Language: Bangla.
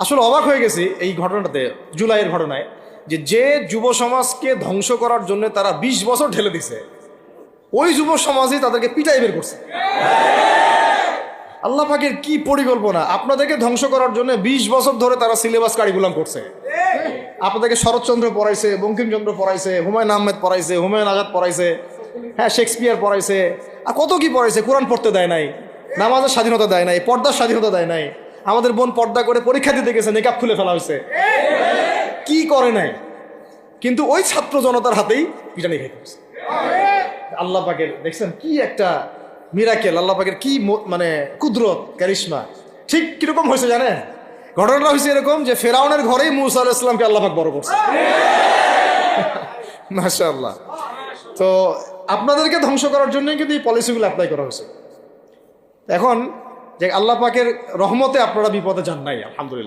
আসলে অবাক হয়ে গেছি এই ঘটনাটাতে, জুলাইয়ের ঘটনায়, যে যুব সমাজকে ধ্বংস করার জন্য তারা ২০ বছর ঢেলে দিছে, ওই যুব সমাজই তাদেরকে পিটাই বের করছে। আল্লাহ পাকের কি পরিকল্পনা! আপনাদেরকে ধ্বংস করার জন্য ২০ বছর ধরে তারা সিলেবাস কারিকুলাম করছে। আপনাদেরকে শরৎচন্দ্র পড়াইছে, বঙ্কিমচন্দ্র পড়াইছে, হুমায়ুন আহমেদ পড়াইছে, হুমায়ুন আজাদ পড়াইছে, হ্যাঁ শেক্সপিয়ার পড়াইছে, আর কত কি পড়াইছে। কোরআন পড়তে দেয় নাই, নামাজের স্বাধীনতা দেয় নাই, পর্দার স্বাধীনতা দেয় নাই। আমাদের বোন পর্দা করে পরীক্ষা দিতে গেছে, নেকাব খুলে ফেলা হয়েছে, কি করে নাই। কিন্তু ওই ছাত্র জনতার হাতেই পিটানি খাইতেছে। আল্লাহ পাকের দেখছেন কি একটা মিরাকেল, আল্লাহ পাকের কি মানে কুদরত, কারিশমা। ঠিক কিরকম হয়েছে জানেন? ঘটনাটা হয়েছে এরকম যে ফেরাউনের ঘরেই মুসা আলাইহিস সালামকে আল্লাহ পাক বড় করছে। মাশাআল্লাহ। তো আপনাদেরকে ধ্বংস করার জন্যই কিন্তু এই পলিসিগুলো অ্যাপ্লাই করা হয়েছে। এখন যে আল্লাহ পাকের রহমতে আপনারা বিপদে যান নাই, আলহামদুলিল্লাহ।